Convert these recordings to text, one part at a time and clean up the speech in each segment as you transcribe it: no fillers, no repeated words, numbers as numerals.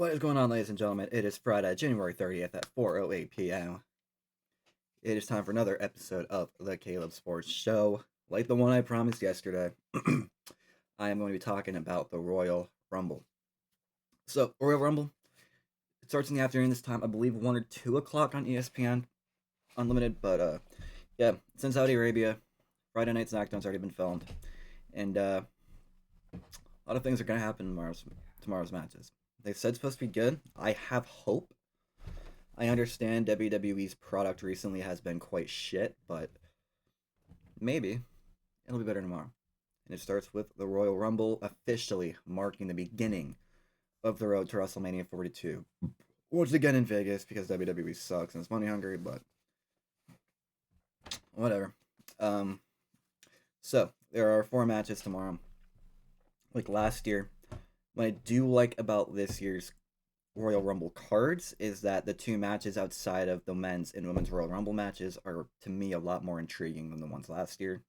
What is going on, ladies and gentlemen? It is Friday, January 30th at 4:08 p.m. It is time for another episode of the Caleb Sports Show. Like the one I promised yesterday, I am going to be talking about the Royal Rumble. So, Royal Rumble, it starts in the afternoon this time, I believe 1 or 2 o'clock on ESPN Unlimited, but yeah, it's in Saudi Arabia. Friday Night SmackDown's already been filmed, and a lot of things are going to happen in tomorrow's matches. They said it's supposed to be good. I have hope. I understand WWE's product recently has been quite shit, but maybe it'll be better tomorrow. And it starts with the Royal Rumble officially marking the beginning of the road to WrestleMania 42. Once again in Vegas because WWE sucks and it's money hungry, but whatever. Um, so there are 4 matches tomorrow. Like last year, what I do like about this year's Royal Rumble cards is that the 2 matches outside of the men's and women's Royal Rumble matches are, to me, a lot more intriguing than the ones last year.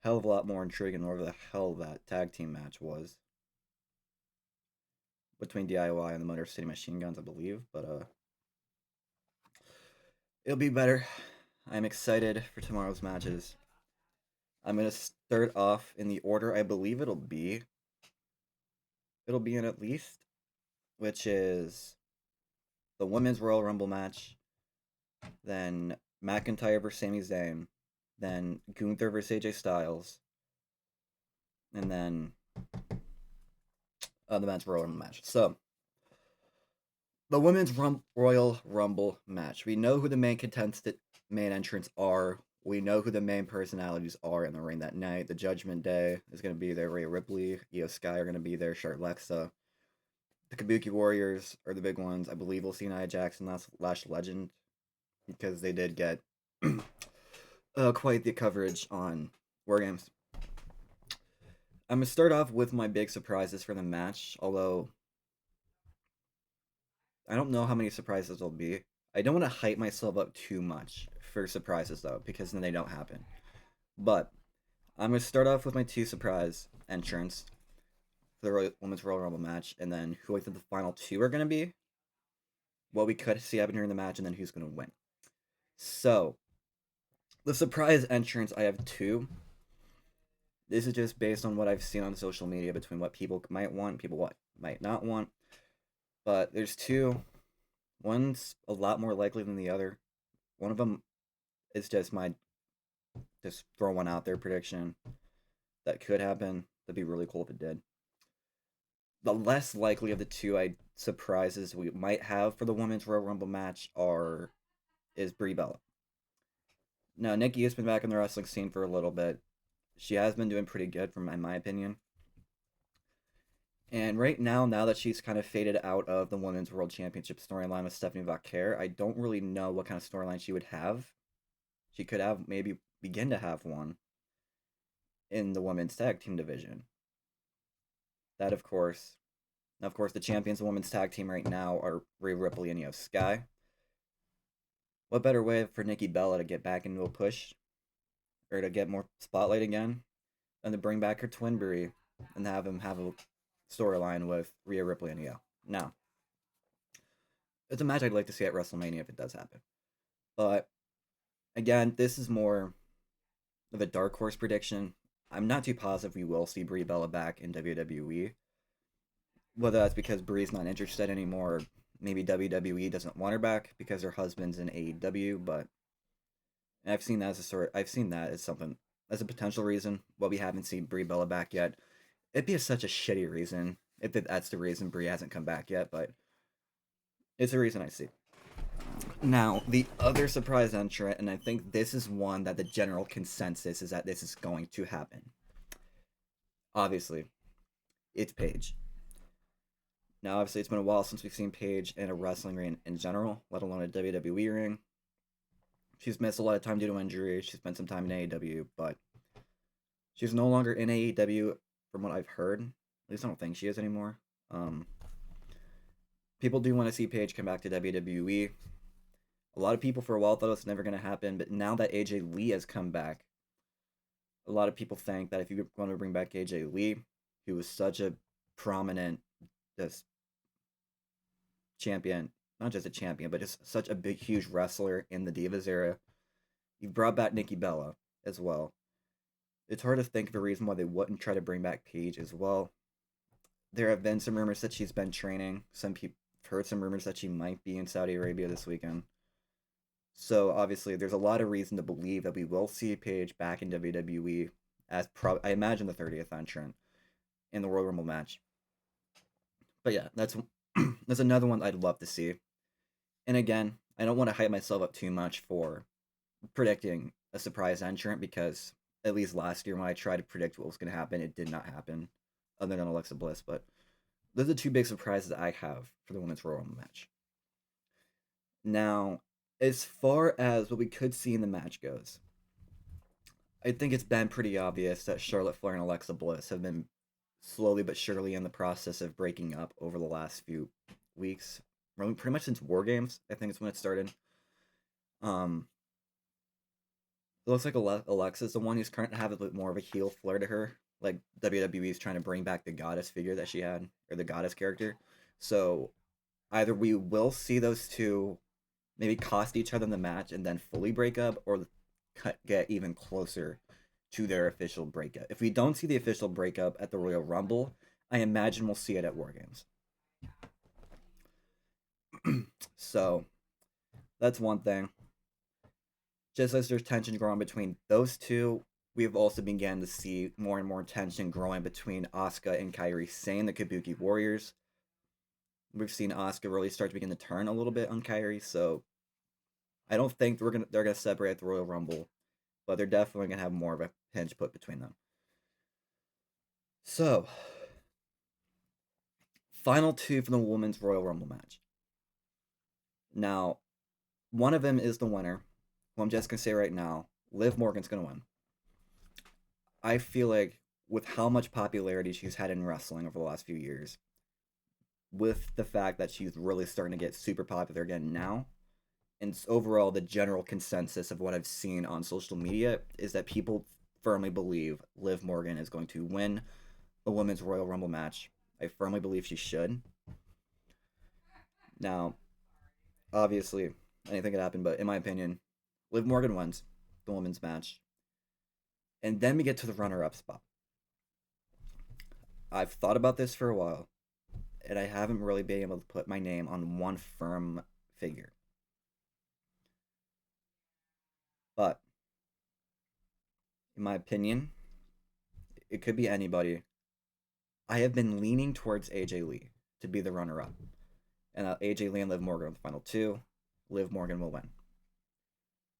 Hell of a lot more intriguing than whatever the hell that tag team match was. Between DIY and the Motor City Machine Guns, I believe. But, it'll be better. I'm excited for tomorrow's matches. I'm going to start off in the order I believe it'll be. It'll be in at least, which is the women's Royal Rumble match, then McIntyre versus Sami Zayn, then Gunther versus AJ Styles, and then the men's Royal Rumble match. So, the women's Royal Rumble match. We know who the main main entrants are. We know who the main personalities are in the ring that night. The Judgment Day is going to be there. Rhea Ripley, Io Sky are going to be there. Charlotte Lexa. The Kabuki Warriors are the big ones. I believe we'll see Nia Jackson, Lash Legend, because they did get quite the coverage on War Games. I'm going to start off with my big surprises for the match, although I don't know how many surprises there'll be. I don't want to hype myself up too much for surprises, though, because then they don't happen. But I'm going to start off with my 2 surprise entrants for the Women's Royal Rumble match, and then who I think the final 2 are going to be, what we could see happen during the match, and then who's going to win. So, the surprise entrants, I have 2. This is just based on what I've seen on social media between what people might want, people what might not want. But there's 2. One's a lot more likely than the other. One of them is just my throw one out there prediction that could happen. That'd be really cool if it did. The less likely of the 2 surprises we might have for the women's Royal Rumble match is Brie Bella. Now, Nikki has been back in the wrestling scene for a little bit. She has been doing pretty good, in my opinion. And right now that she's kind of faded out of the Women's World Championship storyline with Stephanie Vaquer, I don't really know what kind of storyline she would have. She could have maybe begin to have one in the women's tag team division. That, of course, the champions of the women's tag team right now are Rhea Ripley and Io Sky. What better way for Nikki Bella to get back into a push, or to get more spotlight again, than to bring back her twin Brie and have him have a storyline with Rhea Ripley and Io. Now, it's a match I'd like to see at WrestleMania if it does happen. But, again, this is more of a dark horse prediction. I'm not too positive we will see Brie Bella back in WWE. Whether that's because Brie's not interested anymore, or maybe WWE doesn't want her back because her husband's in AEW, but I've seen that as something, as a potential reason why we haven't seen Brie Bella back yet. It'd be such a shitty reason if that's the reason Brie hasn't come back yet, but it's a reason I see. Now, the other surprise entrant, and I think this is one that the general consensus is that this is going to happen. Obviously, it's Paige. Now, obviously, it's been a while since we've seen Paige in a wrestling ring in general, let alone a WWE ring. She's missed a lot of time due to injury. She's spent some time in AEW, but she's no longer in AEW from what I've heard. At least I don't think she is anymore. People do want to see Paige come back to WWE. A lot of people for a while thought it was never going to happen, but now that AJ Lee has come back, a lot of people think that if you're going to bring back AJ Lee, who was such a prominent, just champion, not just a champion, but just such a big, huge wrestler in the Divas era. You've brought back Nikki Bella as well. It's hard to think of a reason why they wouldn't try to bring back Paige as well. There have been some rumors that she's been training. Some people heard some rumors that she might be in Saudi Arabia this weekend. So obviously, there's a lot of reason to believe that we will see Paige back in WWE as I imagine the 30th entrant in the Royal Rumble match. But yeah, that's another one I'd love to see. And again, I don't want to hype myself up too much for predicting a surprise entrant because at least last year when I tried to predict what was going to happen, it did not happen, other than Alexa Bliss. But those are two big surprises I have for the Women's Royal Rumble match. Now, as far as what we could see in the match goes, I think it's been pretty obvious that Charlotte Flair and Alexa Bliss have been slowly but surely in the process of breaking up over the last few weeks. Pretty much since War Games, I think it's when it started. It looks like Alexa's the one who's trying to have a bit more of a heel flair to her. Like WWE is trying to bring back the goddess figure that she had, or the goddess character. So either we will see those two maybe cost each other in the match and then fully break up, or get even closer to their official breakup. If we don't see the official breakup at the Royal Rumble, I imagine we'll see it at War Games. So that's one thing. Just as there's tension growing between those two, we've also began to see more and more tension growing between Asuka and Kairi Sane, the Kabuki Warriors. We've seen Asuka really start to begin to turn a little bit on Kairi, so I don't think they're gonna separate at the Royal Rumble, but they're definitely gonna have more of a pinch put between them. So, final two for the Women's Royal Rumble match. Now, one of them is the winner, who I'm just gonna say right now, Liv Morgan's gonna win. I feel like with how much popularity she's had in wrestling over the last few years, with the fact that she's really starting to get super popular again now, and overall the general consensus of what I've seen on social media is that people firmly believe Liv Morgan is going to win the Women's Royal Rumble match. I firmly believe she should. Now, obviously, anything could happen, but in my opinion, Liv Morgan wins the women's match. And then we get to the runner-up spot. I've thought about this for a while, and I haven't really been able to put my name on one firm figure. But, in my opinion, it could be anybody. I have been leaning towards AJ Lee to be the runner-up. And AJ Lee and Liv Morgan are the final two. Liv Morgan will win.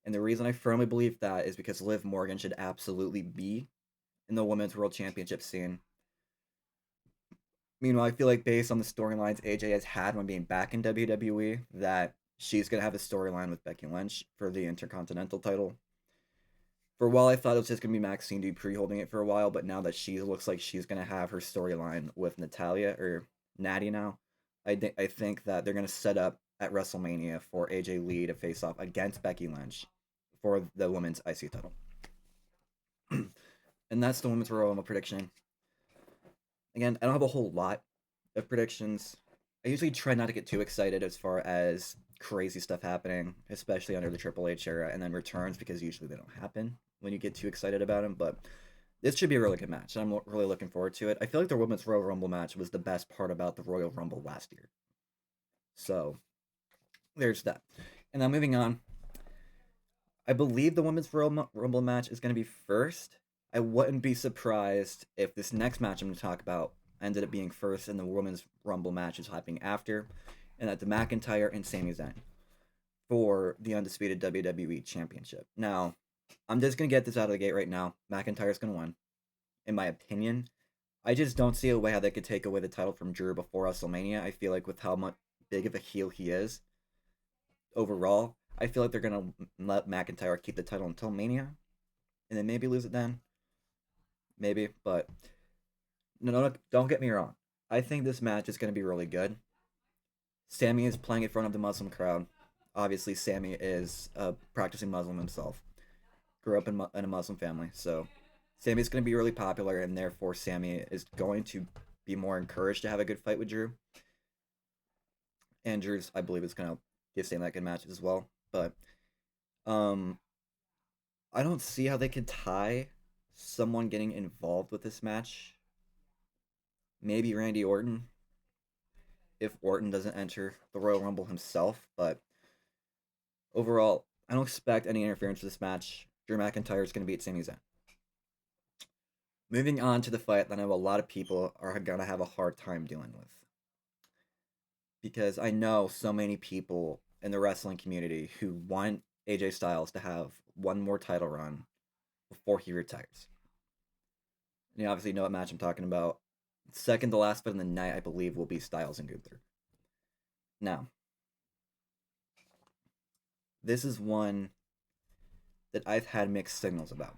And the reason I firmly believe that is because Liv Morgan should absolutely be in the Women's World Championship scene. Meanwhile, I feel like based on the storylines AJ has had when being back in WWE, that she's going to have a storyline with Becky Lynch for the Intercontinental title. For a while, I thought it was just going to be Maxine Dupree holding it for a while, but now that she looks like she's going to have her storyline with Natalia, or Natty now, I think that they're going to set up at WrestleMania for AJ Lee to face off against Becky Lynch for the Women's IC title. And that's the Women's Royal Rumble prediction. Again, I don't have a whole lot of predictions. I usually try not to get too excited as far as crazy stuff happening, especially under the Triple H era, and then returns, because usually they don't happen when you get too excited about them. But this should be a really good match, and I'm really looking forward to it. I feel like the Women's Royal Rumble match was the best part about the Royal Rumble last year. So, there's that. And now moving on, I believe the Women's Royal Rumble match is going to be first. I wouldn't be surprised if this next match I'm going to talk about ended up being first and the Women's Rumble match is happening after, and that the McIntyre and Sami Zayn for the Undisputed WWE Championship. Now, I'm just going to get this out of the gate right now. McIntyre's going to win, in my opinion. I just don't see a way how they could take away the title from Drew before WrestleMania. I feel like with how much big of a heel he is overall, I feel like they're going to let McIntyre keep the title until Mania, and then maybe lose it then. Maybe, but no, don't get me wrong. I think this match is going to be really good. Sami is playing in front of the Muslim crowd. Obviously, Sami is a practicing Muslim himself. Grew up in a Muslim family, so Sami is going to be really popular, and therefore Sami is going to be more encouraged to have a good fight with Drew. Andrews, I believe, is going to give Sami that good matches as well. But um, I don't see how they could tie someone getting involved with this match. Maybe Randy Orton, if Orton doesn't enter the Royal Rumble himself. But overall, I don't expect any interference for this match. Drew McIntyre is going to beat Sami Zayn. Moving on to the fight that I know a lot of people are going to have a hard time dealing with. Because I know so many people in the wrestling community who want AJ Styles to have one more title run before he retires. And you obviously know what match I'm talking about. Second to last fight of the night, I believe, will be Styles and Gunther. Now, this is one that I've had mixed signals about.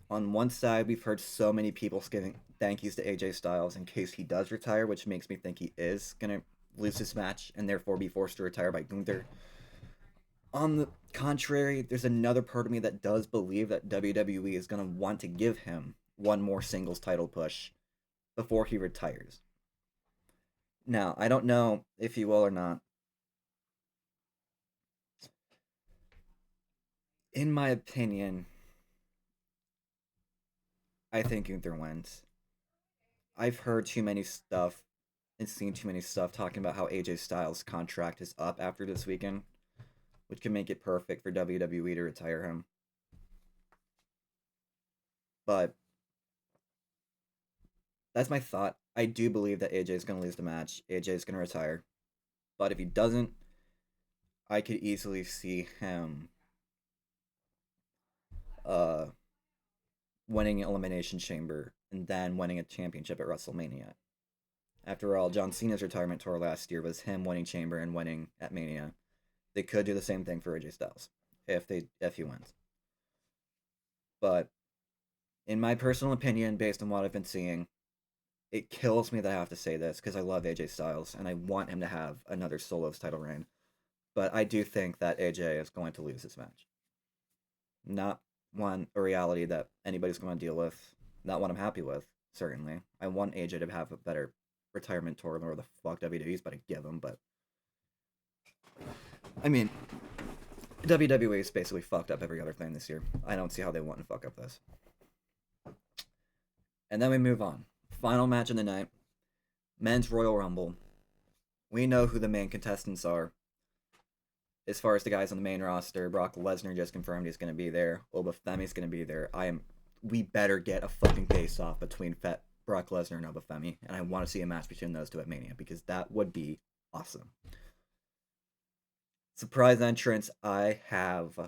On one side, we've heard so many people giving thank yous to AJ Styles in case he does retire, which makes me think he is going to lose this match and therefore be forced to retire by Gunther. On the contrary, there's another part of me that does believe that WWE is going to want to give him one more singles title push before he retires. Now, I don't know if he will or not. In my opinion, I think Gunther wins. I've heard too many stuff and seen too many stuff talking about how AJ Styles' contract is up after this weekend, which can make it perfect for WWE to retire him. But that's my thought. I do believe that AJ is going to lose the match. AJ is going to retire. But if he doesn't, I could easily see him uh, winning Elimination Chamber and then winning a championship at WrestleMania. After all, John Cena's retirement tour last year was him winning Chamber and winning at Mania. They could do the same thing for AJ Styles if he wins. But in my personal opinion, based on what I've been seeing, it kills me that I have to say this because I love AJ Styles and I want him to have another solos title reign. But I do think that AJ is going to lose this match. Not a reality that anybody's going to deal with. Not one I'm happy with, certainly. I want AJ to have a better retirement tour than where the fuck WWE's about to give him, but I mean, WWE's basically fucked up every other thing this year. I don't see how they want to fuck up this. And then we move on. Final match of the night. Men's Royal Rumble. We know who the main contestants are. As far as the guys on the main roster, Brock Lesnar just confirmed he's going to be there. Obafemi's going to be there. We better get a fucking face-off between Brock Lesnar and Obafemi, and I want to see a match between those two at Mania, because that would be awesome. Surprise entrance, I have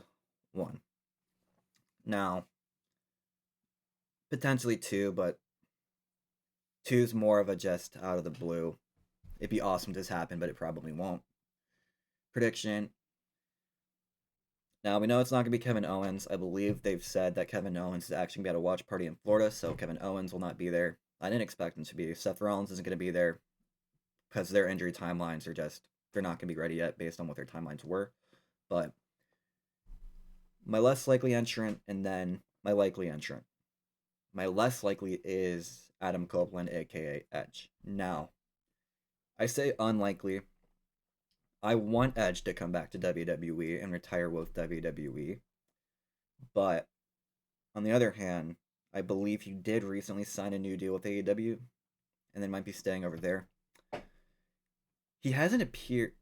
one. Now, potentially two, but two's more of a just out of the blue. It'd be awesome to this happen, but it probably won't. Prediction. Now, we know it's not going to be Kevin Owens. I believe they've said that Kevin Owens is actually going to be at a watch party in Florida, so Kevin Owens will not be there. I didn't expect him to be. Seth Rollins isn't going to be there because their injury timelines are they're not going to be ready yet based on what their timelines were. But my less likely entrant and then my likely entrant. My less likely is Adam Copeland, aka Edge. Now, I say unlikely. I want Edge to come back to WWE and retire with WWE. But on the other hand, I believe he did recently sign a new deal with AEW and then might be staying over there. He hasn't appeared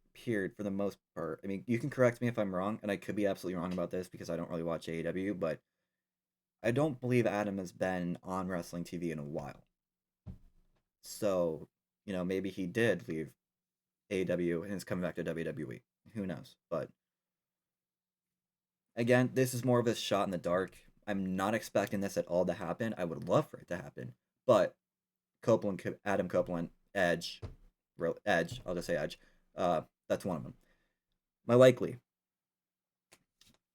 for the most part. I mean, you can correct me if I'm wrong, and I could be absolutely wrong about this because I don't really watch AEW, but I don't believe Adam has been on wrestling TV in a while. So, maybe he did leave AEW and is coming back to WWE. Who knows? But again, this is more of a shot in the dark. I'm not expecting this at all to happen. I would love for it to happen. But Adam Copeland, Edge, I'll just say Edge. That's one of them. My likely.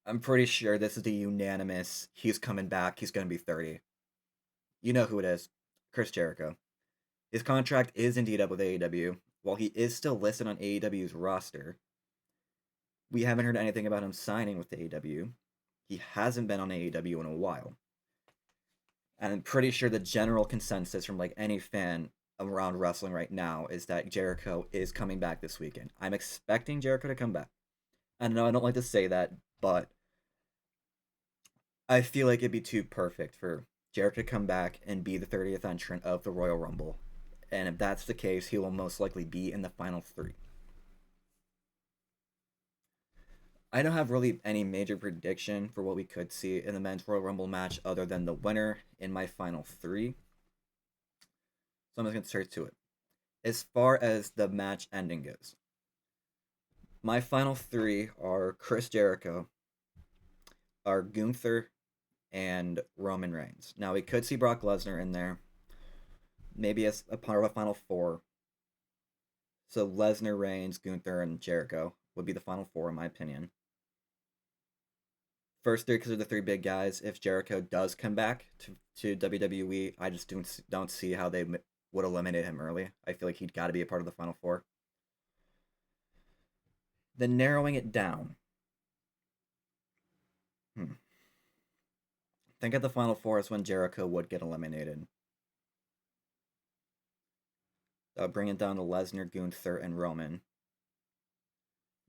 I'm pretty sure this is the unanimous. He's coming back. He's going to be 30. You know who it is. Chris Jericho. His contract is indeed up with AEW. While he is still listed on AEW's roster, we haven't heard anything about him signing with AEW. He hasn't been on AEW in a while. And I'm pretty sure the general consensus from any fan around wrestling right now is that Jericho is coming back this weekend. I'm expecting Jericho to come back. I know I don't like to say that, but I feel like it'd be too perfect for Jericho to come back and be the 30th entrant of the Royal Rumble. And if that's the case, he will most likely be in the final three. I don't have really any major prediction for what we could see in the men's Royal Rumble match other than the winner in my final three. So I'm just going to straight to it. As far as the match ending goes, my final three are Chris Jericho, are Gunther, and Roman Reigns. Now, we could see Brock Lesnar in there, maybe as a part of a final four. So Lesnar, Reigns, Gunther, and Jericho would be the final four, in my opinion. First three because they're the three big guys. If Jericho does come back to WWE, I just don't see how they would eliminate him early. I feel like he'd got to be a part of the final four. Then narrowing it down. I think at the final four is when Jericho would get eliminated. Bring it down to Lesnar, Gunther, and Roman.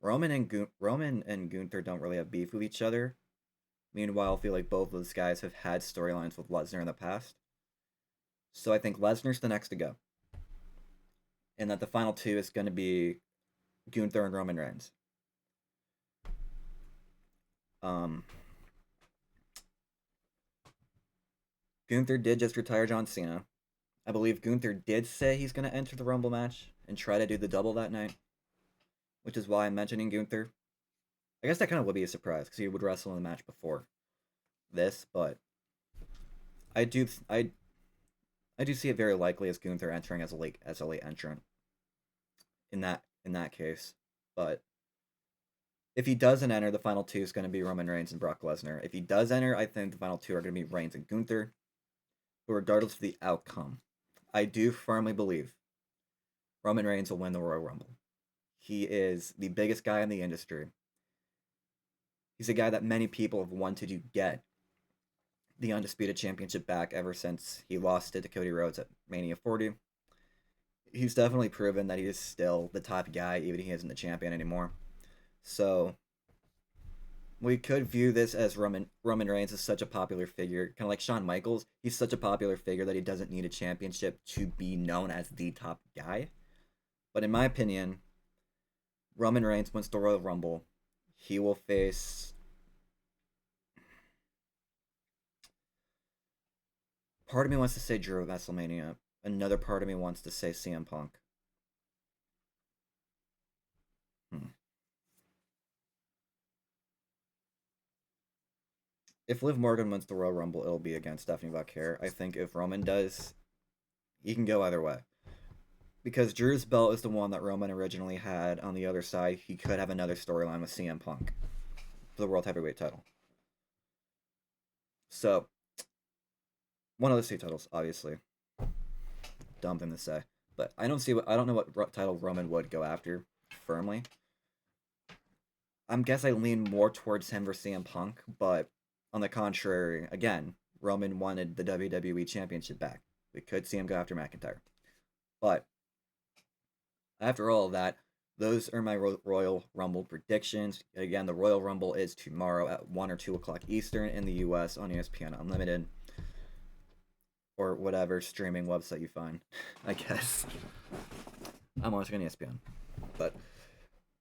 Roman and Gunther don't really have beef with each other. Meanwhile, I feel like both of those guys have had storylines with Lesnar in the past. So I think Lesnar's the next to go. And that the final two is going to be Gunther and Roman Reigns. Gunther did just retire John Cena. I believe Gunther did say he's going to enter the Rumble match and try to do the double that night, which is why I'm mentioning Gunther. I guess that kind of would be a surprise because he would wrestle in the match before this, but I do see it very likely as Gunther entering as a late entrant in that case. But if he doesn't enter, the final two is going to be Roman Reigns and Brock Lesnar. If he does enter, I think the final two are going to be Reigns and Gunther. But regardless of the outcome, I do firmly believe Roman Reigns will win the Royal Rumble. He is the biggest guy in the industry. He's a guy that many people have wanted to get the Undisputed Championship back ever since he lost it to Cody Rhodes at Mania 40. He's definitely proven that he is still the top guy, even if he isn't the champion anymore. So we could view this as Roman Reigns is such a popular figure, kind of like Shawn Michaels. He's such a popular figure that he doesn't need a championship to be known as the top guy. But in my opinion, Roman Reigns wins the Royal Rumble. He will face... Part of me wants to say Drew at WrestleMania. Another part of me wants to say CM Punk. If Liv Morgan wins the Royal Rumble, it'll be against Stephanie Vaquer. I think if Roman does, he can go either way. Because Drew's belt is the one that Roman originally had on the other side. He could have another storyline with CM Punk for the World Heavyweight title. So, one of those two titles, obviously. Dumb thing to say. But I don't know what title Roman would go after firmly. I guess I lean more towards him versus CM Punk, but on the contrary, again, Roman wanted the WWE Championship back. We could see him go after McIntyre. But after all of that, those are my Royal Rumble predictions. Again, the Royal Rumble is tomorrow at 1 or 2 o'clock Eastern in the US on ESPN Unlimited. Or whatever streaming website you find, I guess. I'm watching on ESPN. But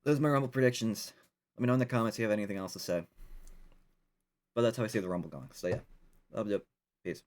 those are my Rumble predictions. Let me know in the comments if you have anything else to say. But that's how I see the Rumble going. So yeah, love it. Peace.